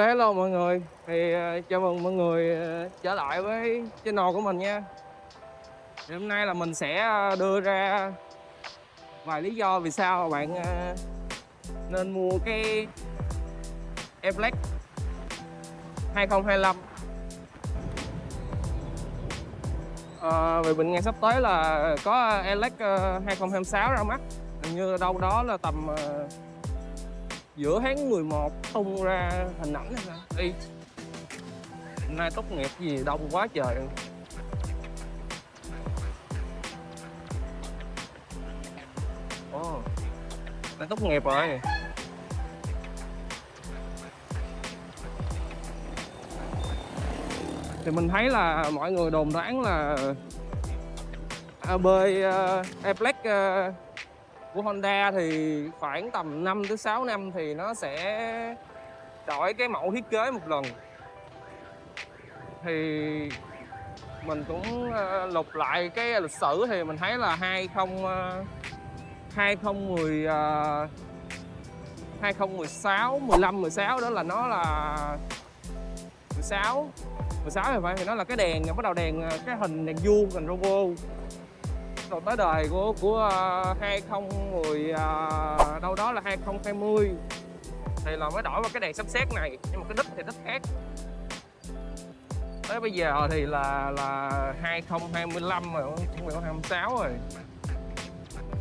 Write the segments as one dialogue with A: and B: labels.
A: Hello mọi người, chào mừng mọi người trở lại với channel của mình nha. Thì hôm nay là mình sẽ đưa ra vài lý do vì sao bạn nên mua cái Airblade 2025. Vì mình nghe sắp tới là có Airblade 2026 ra mắt, hình như đâu đó là tầm giữa tháng 11 tung ra hình ảnh hay sao. Hôm nay tốt nghiệp gì đông quá trời. Ồ, đang tốt nghiệp rồi. Thì mình thấy là mọi người đồn đoán là Airblade của Honda thì khoảng tầm 5 tới 6 năm thì nó sẽ đổi cái mẫu thiết kế một lần. Thì mình cũng lục lại cái lịch sử thì mình thấy là 2016, 15, 16 đó là nó là 16 thì phải, thì nó là cái đèn bắt đầu cái hình đèn vuông, hình robot. Rồi tới đời của 2010 đâu đó là 2020 thì là mới đổi vào cái đèn sấm sét này, nhưng mà cái đít thì đít khác. Tới bây giờ thì là 2025 rồi, chuẩn bị 2026 rồi.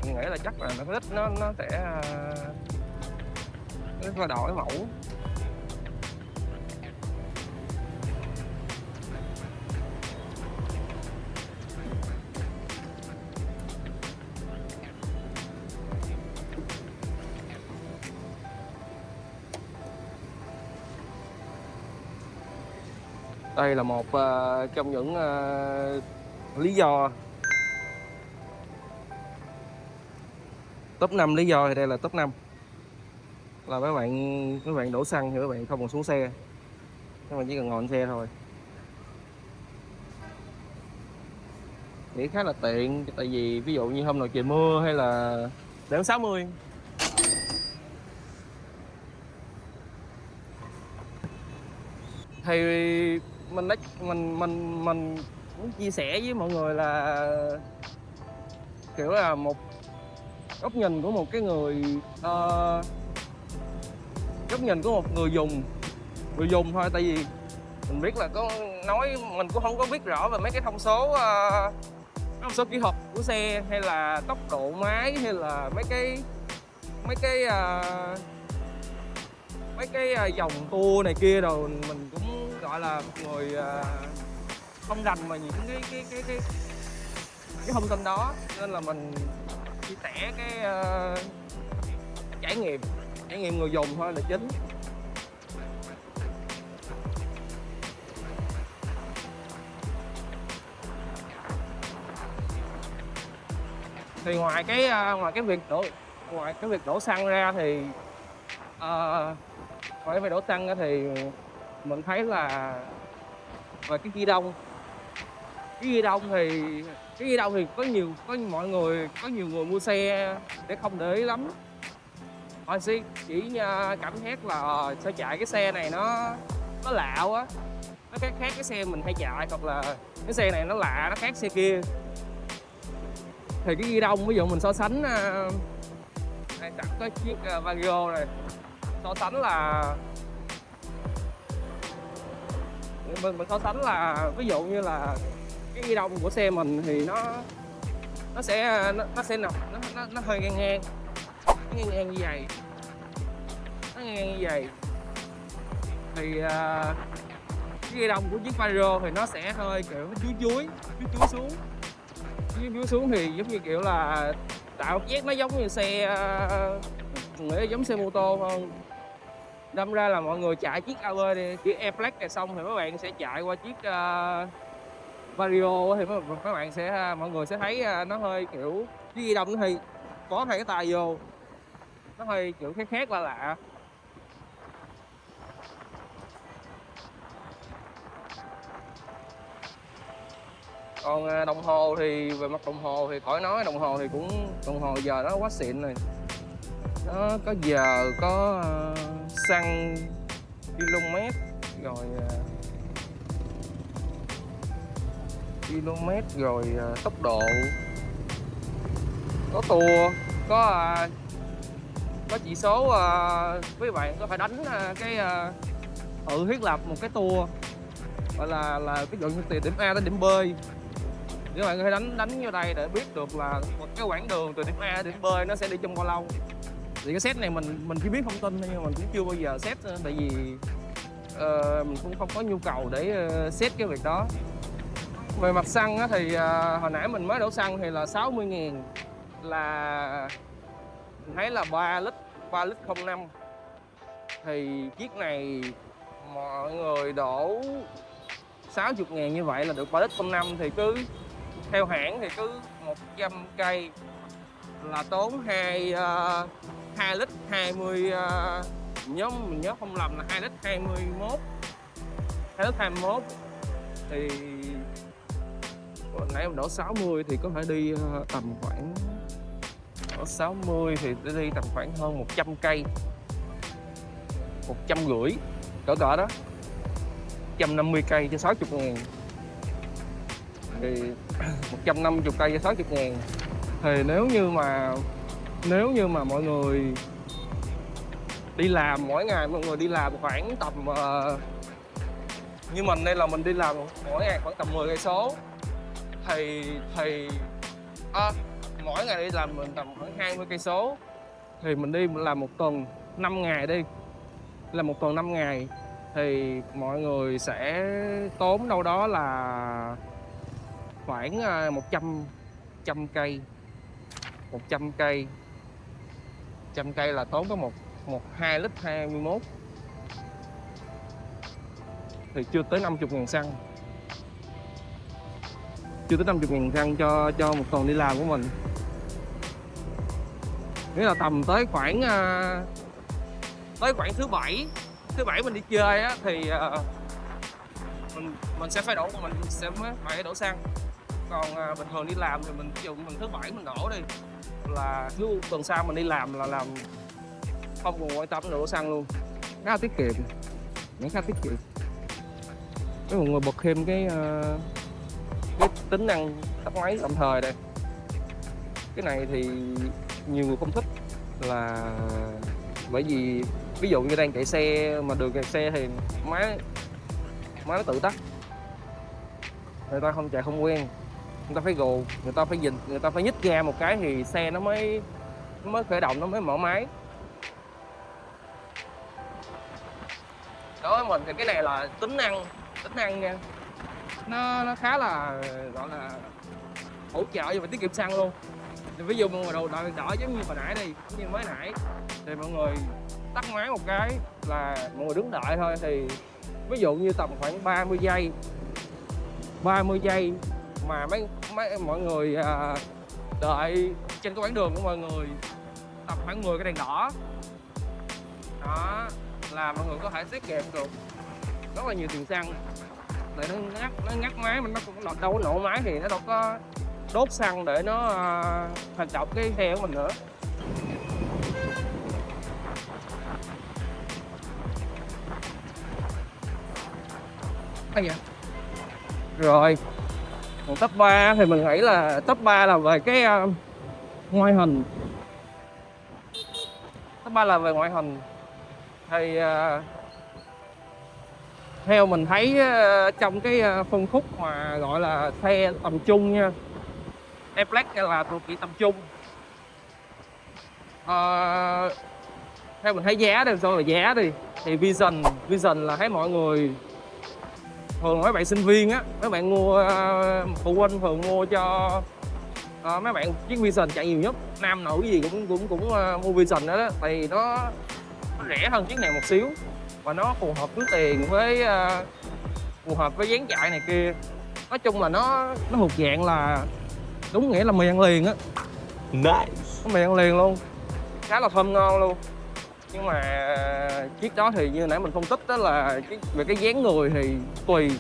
A: Mình nghĩ là chắc là cái đít nó sẽ đổi mẫu. Đây là một trong những lý do. Top 5 lý do thì đây là top 5. Là các bạn đổ xăng thì các bạn không còn xuống xe, các bạn chỉ cần ngồi trên xe thôi. Nghĩ khá là tiện, tại vì ví dụ như hôm nào trời mưa hay là đến 60. Thì mình muốn chia sẻ với mọi người là kiểu là một góc nhìn của một cái người góc nhìn của một người dùng thôi, tại vì mình biết là mình cũng không có biết rõ về mấy cái thông số kỹ thuật của xe, hay là tốc độ máy, hay là mấy cái dòng tua này kia, rồi mình cũng gọi là một người không rành mà những cái thông tin đó, nên là mình chia sẻ cái trải nghiệm người dùng thôi là chính. Thì ngoài cái việc đổ xăng ra thì ngoài cái việc đổ xăng ra thì mình thấy là về cái ghi đông. Cái ghi đông thì có nhiều người mua xe để không để ý lắm. Họ sẽ chỉ cảm giác là sao chạy cái xe này nó lạ quá, nó khác cái xe mình hay chạy, hoặc là cái xe này nó lạ, nó khác xe kia. Thì cái ghi đông, ví dụ mình so sánh đây sẵn có chiếc Vario này, so sánh là mình so sánh là ví dụ như là cái ghi đông của xe mình thì nó sẽ nằm, nó hơi ngang như vậy, nó ngang như vậy. Thì cái ghi đông của chiếc Vario thì nó sẽ hơi kiểu chuối xuống, thì giống như kiểu là tạo giác nó giống như xe nghĩ giống xe mô tô hơn. Đâm ra là mọi người chạy chiếc chiếc Airblade này xong thì các bạn sẽ chạy qua chiếc Vario, thì mọi người sẽ thấy nó hơi kiểu cái ghi đông nó hơi có hai cái tay vô, nó hơi kiểu khác lạ. Còn đồng hồ thì về mặt đồng hồ thì khỏi nói, đồng hồ giờ nó quá xịn rồi. Nó có giờ, có xăng, km, rồi tốc độ, có tour, có chỉ số, quý bạn có phải đánh tự thiết lập một cái tour gọi là ví dụ như từ điểm A đến điểm B, thì các bạn có thể đánh vô đây để biết được là một cái quãng đường từ điểm A đến điểm B nó sẽ đi trong bao lâu. Thì cái set này mình chỉ biết thông tin thôi, nhưng mà mình cũng chưa bao giờ set, tại vì mình cũng không có nhu cầu để set cái việc đó. Về mặt xăng á, thì hồi nãy mình mới đổ xăng thì là 60.000, là mình thấy là 3 lít 05. Thì chiếc này mọi người đổ 60.000 như vậy là được 3 lít 05, thì cứ theo hãng thì cứ 100 cây là tốn 2 lít 20, mình nhớ không lầm là 2 lít 21. 2 lít 21 thì hồi nãy mình đổ 60 thì có thể đi tầm khoảng, ở 60 thì đi tầm khoảng hơn 100 cây, 150 cỡ đó, 150 cây cho 60.000. Thì 150 cây cho 60.000. Thì nếu như mà mọi người đi làm mỗi ngày, mọi người đi làm khoảng tầm như mình đây là mình đi làm mỗi ngày khoảng tầm 10 cây số, thì mỗi ngày đi làm mình tầm khoảng 20 cây số, thì mình đi làm một tuần 5 ngày đi, làm một tuần 5 ngày thì mọi người sẽ tốn đâu đó là khoảng 100 cây. 100 cây là tốn có 2 lít 21, thì chưa tới 50.000 xăng. Chưa tới 50.000 xăng cho một tuần đi làm của mình. Nghĩa là tầm tới khoảng thứ bảy mình đi chơi á, thì mình sẽ phải phải đổ xăng. Còn bình thường đi làm thì ví dụ mình thứ bảy mình đổ đi, là thứ tuần sau mình đi làm là làm không còn quan tâm đến đổ xăng luôn, khá là tiết kiệm, khá tiết kiệm. Nếu mọi người bật thêm cái tính năng tắt máy tạm thời đây, cái này thì nhiều người không thích, là bởi vì ví dụ như đang chạy xe mà đường kẹt xe thì máy nó tự tắt, người ta không chạy không quen, người ta phải gù, người ta phải nhích ga một cái thì xe nó mới khởi động, nó mới mở máy. Đối với mình thì cái này là tính năng nha, nó khá là gọi là hỗ trợ cho mình tiết kiệm xăng luôn. Thì ví dụ mọi người đỏ giống như hồi nãy đi, giống như mới nãy, thì mọi người tắt máy một cái là mọi người đứng đợi thôi, thì ví dụ như tầm khoảng 30 giây mà mọi người đợi trên cái quãng đường của mọi người tầm khoảng 10 cái đèn đỏ đó, là mọi người có thể tiết kiệm được rất là nhiều tiền xăng. Tại nó ngắt máy, mà nó cũng đâu có nổ máy thì nó đâu có đốt xăng để nó hoạt động cái xe của mình nữa. Rồi còn top 3 thì mình nghĩ là top 3 là về cái ngoại hình. Top 3 là về ngoại hình thì theo mình thấy trong cái phân khúc mà gọi là xe tầm trung nha, E-Black là thuộc diện tầm trung. Theo mình thấy giá đây, so là giá đi thì Vision là thấy mọi người thường mấy bạn sinh viên á, mấy bạn mua, phụ huynh thường mua cho mấy bạn chiếc Vision chạy nhiều nhất, nam nữ gì cũng mua Vision đó, tại vì nó rẻ hơn chiếc này một xíu và nó phù hợp túi tiền với phù hợp với dáng chạy này kia. Nói chung là nó thuộc dạng là đúng nghĩa là mì ăn liền á.
B: Nice.
A: Nó mì ăn liền luôn, khá là thơm ngon luôn. Nhưng mà chiếc đó thì như nãy mình phân tích đó là về cái dáng người thì tùy.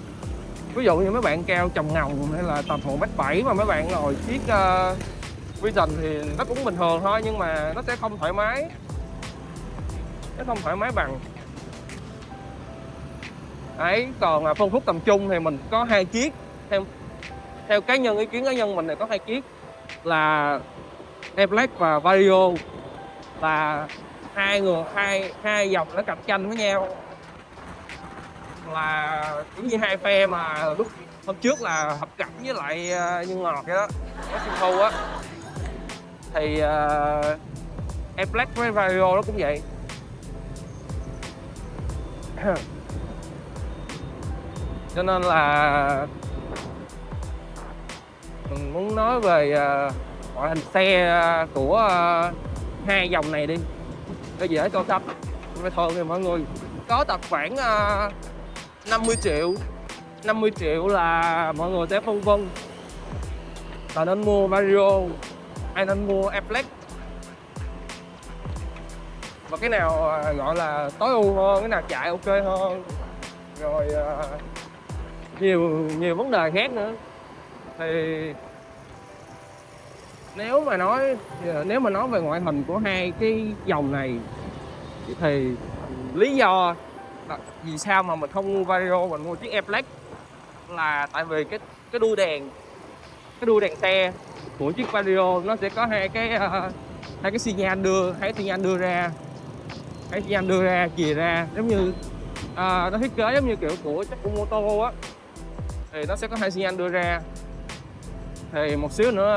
A: Ví dụ như mấy bạn cao chồng ngồng hay là tầm 1m7 mà mấy bạn ngồi chiếc Vision thì nó cũng bình thường thôi, nhưng mà nó sẽ không thoải mái. Nó không thoải mái bằng. Đấy, còn phân khúc tầm trung thì mình có 2 chiếc. Theo theo ý kiến cá nhân mình thì có 2 chiếc là Airflex và Vario, là hai dòng nó cạnh tranh với nhau, là giống như hai phe mà lúc hôm trước là Hợp Cẩm với lại Nhân Ngọt vậy đó, có Xuân Thu á, thì Airflex với Vario nó cũng vậy. Cho nên là mình muốn nói về ngoại hình xe của hai dòng này đi cho dễ so sánh. Vậy thường thì mọi người có tầm khoảng 50 triệu. 50 triệu là mọi người sẽ phân vân là nên mua Vario hay nên mua Airflex, và cái nào gọi là tối ưu hơn, cái nào chạy ok hơn, rồi nhiều vấn đề khác nữa. Thì nếu mà nói về ngoại hình của hai cái dòng này thì lý do vì sao mà mình không mua Vario, mình mua chiếc Airflex là tại vì cái đuôi đèn xe của chiếc Vario nó sẽ có hai cái xi nhan đưa ra chìa ra, giống như nó thiết kế giống như kiểu của chắc của mô tô á, thì nó sẽ có hai xi nhan đưa ra. Thì một xíu nữa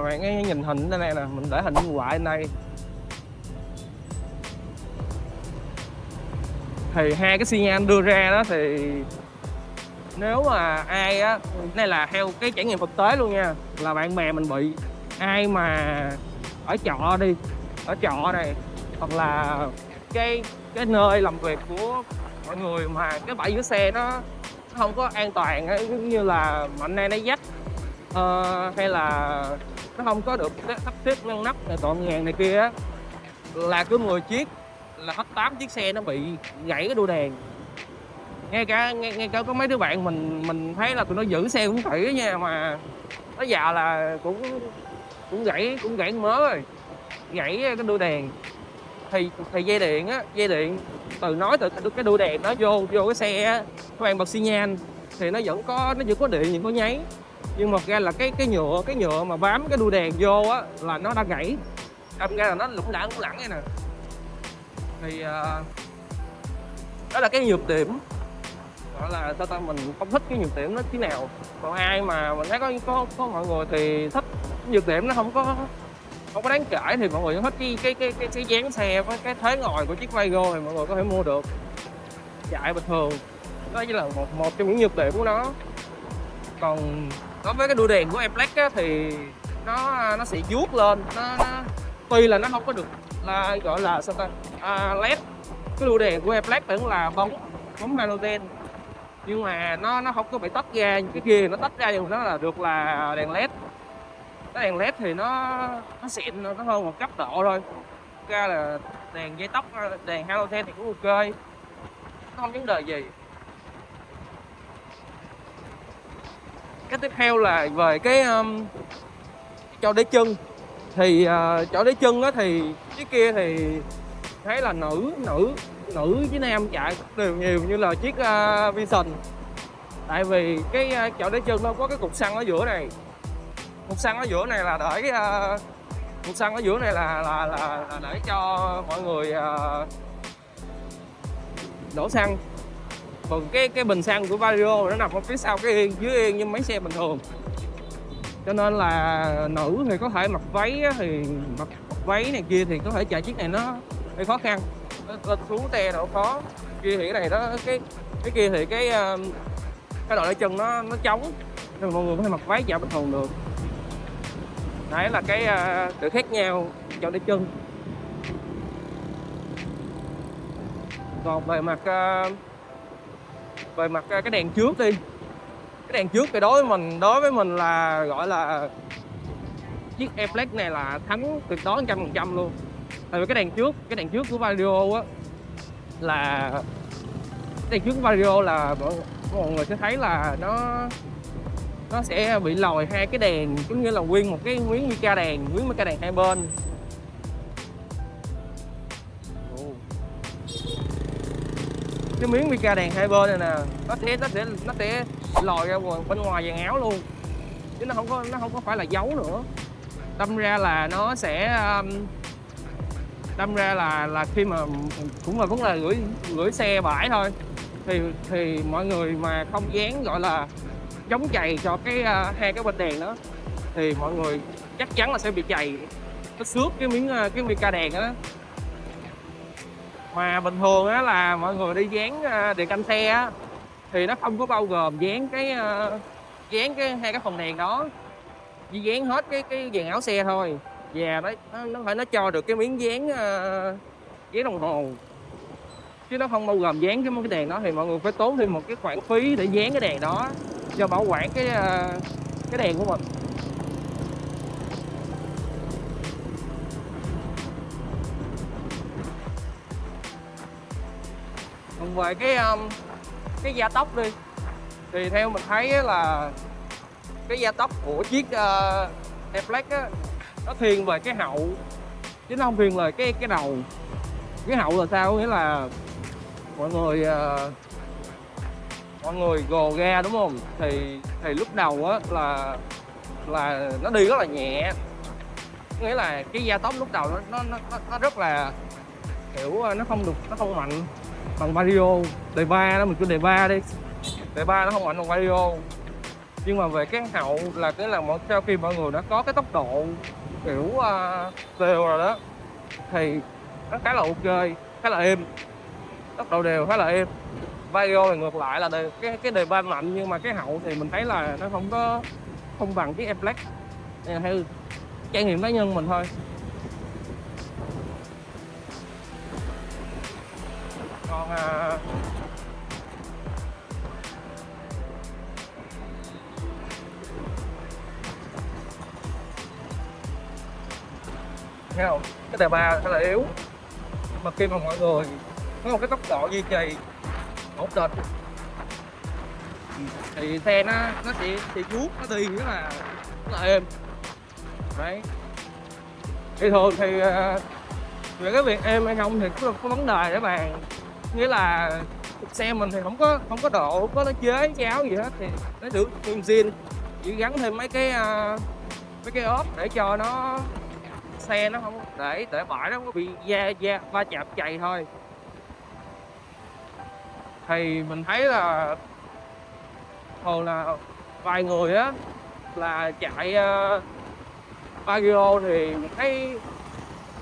A: bạn nhìn hình đây nè, mình để hình minh họa bên đây, thì hai cái xi nhan đưa ra đó thì nếu mà ai á, đây là theo cái trải nghiệm thực tế luôn nha, là bạn bè mình bị ai mà ở trọ này, hoặc là cái nơi làm việc của mọi người mà cái bãi giữ xe nó không có an toàn, giống như là mạnh ai nấy dắt, hay là nó không có được sắp xếp ngăn nắp gọn gàng này kia á, là cứ 10 chiếc là hết 8 chiếc xe nó bị gãy cái đuôi đèn. Ngay cả có mấy đứa bạn mình thấy là tụi nó giữ xe cũng kỹ nha, mà nó già là cũng gãy mớ rồi, gãy cái đuôi đèn. Thì dây điện từ cái đuôi đèn nó vô cái xe á, các bạn bật xi nhan thì nó vẫn có điện, vẫn có nháy, nhưng mà ra là cái nhựa mà bám cái đuôi đèn vô á là nó đã gãy, đâm ra là nó lủng lẳng vậy nè. Thì đó là cái nhược điểm, gọi là mình không thích cái nhược điểm nó thế nào. Còn ai mà mình thấy có mọi người thì thích nhược điểm nó không có đáng kể, thì mọi người thích cái dáng xe với cái thế ngồi của chiếc Vario thì mọi người có thể mua được, chạy bình thường. Đó chỉ là một trong những nhược điểm của nó. Còn đối với cái đuôi đèn của Airflex á, thì nó sẽ vuốt lên, nó tuy là nó không có được là gọi là LED. Cái đuôi đèn của Airflex vẫn là bóng halogen, nhưng mà nó không có bị tách ra, cái kia nó tách ra, nhưng nó là được là đèn LED. Cái đèn LED thì nó xịn, nó hơn một cấp độ thôi. Ra là đèn dây tóc, đèn halogen thì cũng ok, nó không vấn đề gì. Cái tiếp theo là về cái chỗ để chân. Thì chỗ để chân á thì chiếc kia thì thấy là nữ với nam chạy đều nhiều như là chiếc Vision. Tại vì cái chỗ để chân nó có cái cục xăng ở giữa này. Cục xăng ở giữa này là để để cho mọi người đổ xăng. Còn cái bình xăng của Vario nó nằm ở phía sau dưới yên như mấy xe bình thường. Cho nên là nữ thì có thể mặc váy thì mặc váy này kia thì có thể chạy chiếc này nó hơi khó khăn, lên xuống te độ khó. Kia thì cái này đó, cái kia thì cái đội để chân nó trống, nên mọi người có thể mặc váy chạy bình thường được. Đấy là cái sự khác nhau cho để chân. Còn về mặt cái đèn trước đi, cái đèn trước thì đối với mình là gọi là chiếc Airflex này là thắng tuyệt đối 100% luôn. Tại vì cái đèn trước của Vario á là đèn trước của Vario là mọi người sẽ thấy là nó sẽ bị lòi hai cái đèn, giống như là nguyên một cái miếng mica đèn hai bên. cái miếng mica đèn hai bên này nè, nó sẽ lòi ra bên ngoài dàn áo luôn, chứ nó không có phải là dấu nữa. Đâm ra là nó sẽ, đâm ra là khi mà cũng là vấn đề gửi gửi xe bãi thôi, thì mọi người mà không dán, gọi là, chống chày cho hai cái bên đèn đó, thì mọi người chắc chắn là sẽ bị chày, nó xước cái mica đèn đó. Mà bình thường á là mọi người đi dán, đèn canh xe á, thì nó không có bao gồm dán hai cái phần đèn đó, chỉ dán hết cái dàn áo xe thôi. Và nó phải nó cho được cái miếng dán đồng hồ, chứ nó không bao gồm dán cái đèn đó, thì mọi người phải tốn thêm một cái khoản phí để dán cái đèn đó cho bảo quản cái đèn của mình. Còn về cái gia tốc đi, thì theo mình thấy á là cái gia tốc của chiếc Airflex á, nó thiên về cái hậu chứ nó không thiên về cái đầu. Cái hậu là sao? Nghĩa là mọi người gồ ga, đúng không? Thì lúc đầu á là nó đi rất là nhẹ, nghĩa là cái gia tốc lúc đầu nó rất là kiểu nó không mạnh bằng Vario. Đề ba đó, mình cứ đề ba đi, đề ba nó không mạnh bằng Vario, nhưng mà về cái hậu là sau khi mọi người đã có cái tốc độ kiểu đều rồi đó, thì nó khá là ok, khá là êm, tốc độ đều khá là êm. Vario thì ngược lại là cái đề ba mạnh, nhưng mà cái hậu thì mình thấy là nó không bằng cái Airflex. Này là theo trải nghiệm cá nhân mình thôi. Còn thấy không, cái đề ba khá là yếu, mà khi mà mọi người có một cái tốc độ duy trì ổn định thì xe nó sẽ vuốt, nó đi rất là êm đấy. Thì thường thì về cái việc êm hay không thì có vấn đề để bàn, nghĩa là xe mình thì không có độ, không có nó chế cháo gì hết, thì nó được nguyên zin, chỉ gắn thêm mấy cái ốp để cho nó xe nó không để bãi nó không có bị va chạm chày thôi. Thì mình thấy là thường là vài người á là chạy Vario thì mình thấy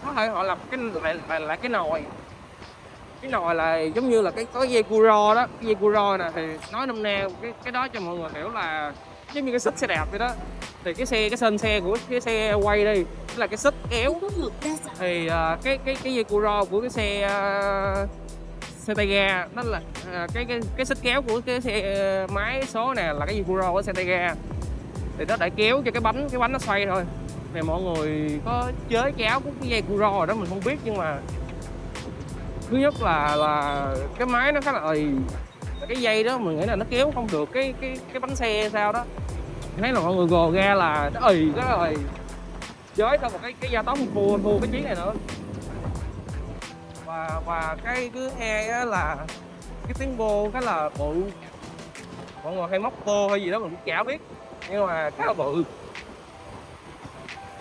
A: có thể họ lập lại cái nồi. Cái nồi là giống như là có dây Curo đó, cái dây Curo nè, thì nói nôm na cái đó cho mọi người hiểu là giống như cái xích xe đạp vậy đó. Thì cái sên xe của cái xe quay đi, tức là cái xích kéo, thì cái dây Curo của cái xe tay ga đó là cái xích kéo của cái xe máy số nè, là cái dây Curo của xe tay ga, thì nó để kéo cho cái bánh nó xoay thôi. Thì mọi người có chế cháo cái dây Curo rồi đó mình không biết, nhưng mà thứ nhất là cái máy nó khá là ì, cái dây đó mình nghĩ là nó kéo không được cái bánh xe sao đó. Thấy là mọi người gồ ra là nó ì, rất là ì, với thêm một cái gia tốc thua cái chuyến này nữa. Và cái thứ hai á là cái tiếng vô khá là bự, mọi người hay móc vô hay gì đó mình cũng chả biết, nhưng mà khá là bự,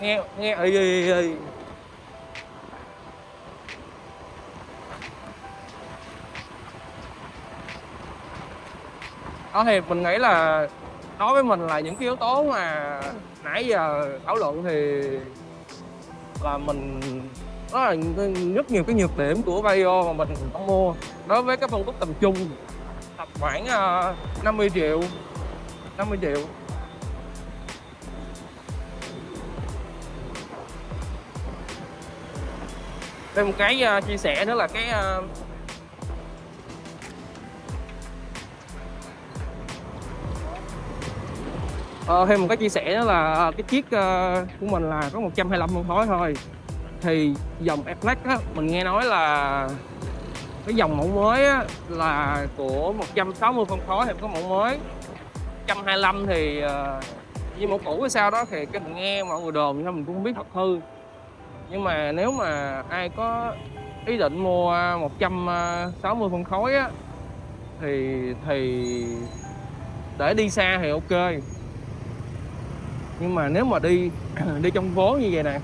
A: nghe ì. Đó thì mình nghĩ là đối với mình là những cái yếu tố mà nãy giờ thảo luận thì là mình đó là rất nhiều cái nhược điểm của Vario mà mình không mua. Đối với cái phân khúc tầm trung tầm khoảng 50 triệu. Thêm một cái chia sẻ nữa là thêm một cái chia sẻ nữa là cái chiếc của mình là có 125 phân khối thôi. Thì dòng Airflex á, mình nghe nói là cái dòng mẫu mới á, là của 160 phân khối thì có mẫu mới 125 thì như mẫu cũ hay sao đó, thì cái mình nghe mọi người đồn thôi, mình cũng không biết thật hư. Nhưng mà nếu mà ai có ý định mua 160 phân khối á, thì để đi xa thì ok, nhưng mà nếu mà đi đi trong phố như vậy nè,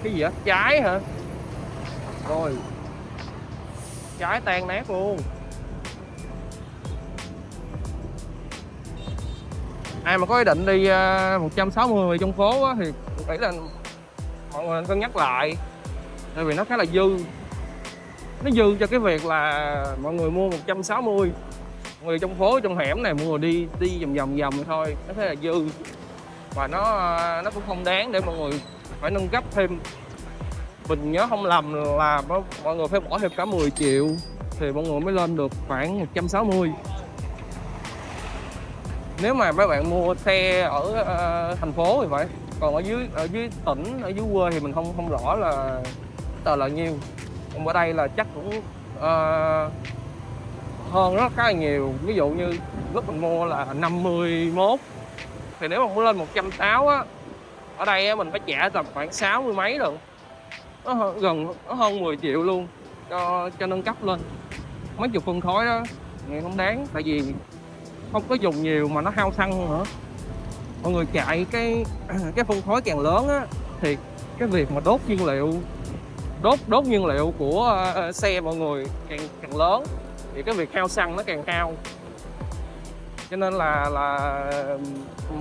A: cái gì á, trái hả? Rồi, trái tan nát luôn. Ai mà có ý định đi 160 trong phố á, thì nghĩ là mọi người nên cân nhắc lại, tại vì nó khá là dư. Nó dư cho cái việc là mọi người mua 160, mọi người trong phố trong hẻm này mọi người đi đi vòng vòng thôi, nó khá là dư, và nó cũng không đáng để mọi người phải nâng cấp thêm. Mình nhớ không lầm là mọi người phải bỏ thêm cả 10 triệu thì mọi người mới lên được khoảng 160. Nếu mà mấy bạn mua xe ở thành phố thì phải, còn ở dưới tỉnh, ở dưới quê thì mình không rõ là tờ là nhiêu. Còn ở đây là chắc cũng hơn rất khá là nhiều. Ví dụ như lúc mình mua là 51, thì nếu mà muốn lên 160 á, ở đây á, mình phải trả tầm khoảng 60 mấy rồi. Nó hơn 10 triệu luôn cho nâng cấp lên. Mấy chục phân khối đó nghe không đáng, tại vì không có dùng nhiều mà nó hao xăng nữa. Mọi người chạy cái phân khối càng lớn á, thì cái việc mà đốt nhiên liệu của xe mọi người càng lớn, thì cái việc hao xăng nó càng cao. Cho nên là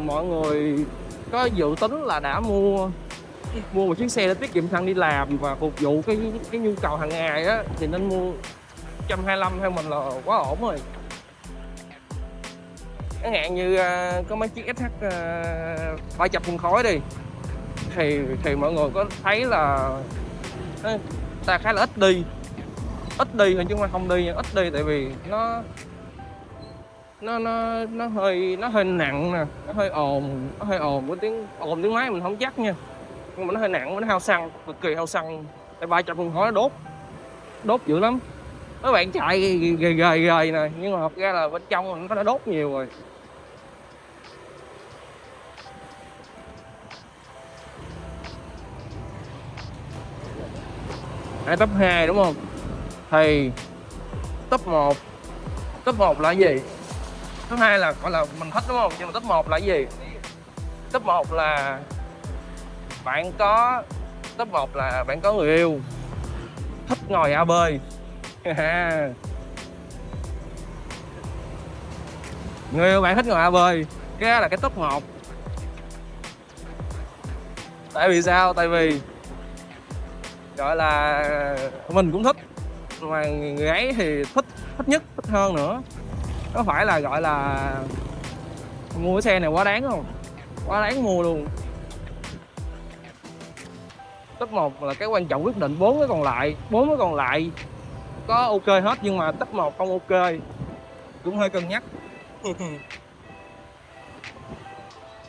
A: mọi người có dự tính là đã mua một chiếc xe để tiết kiệm xăng đi làm và phục vụ cái nhu cầu hàng ngày á, thì nên mua 125 theo mình là quá ổn rồi. Chẳng hạn như có mấy chiếc SH 300 phân khối đi, thì mọi người có thấy là ta khá là ít đi thôi chứ không không đi, ít đi tại vì nó hơi nặng nè, nó hơi ồn cái tiếng máy mình không chắc nha, nhưng mà nó hơi nặng, nó hao xăng, cực kỳ hao xăng. Tại 300 phân khối nó đốt dữ lắm. Các bạn chạy gầy nè, nhưng mà thật ra là bên trong nó đã đốt nhiều rồi. Top 2 đúng không? Thì top 1 là cái gì? Top 2 là gọi là mình thích đúng không? Nhưng mà top 1 là cái gì? Top 1 là bạn có người yêu thích ngồi AB. Người yêu bạn thích ngồi AB, cái đó là cái top 1. Tại vì sao? Tại vì gọi là mình cũng thích, mà người ấy thì thích hơn nữa. Có phải là gọi là mua cái xe này quá đáng không? Quá đáng mua luôn. Top 1 là cái quan trọng quyết định, 4 cái còn lại có ok hết, nhưng mà top 1 không ok, cũng hơi cân nhắc.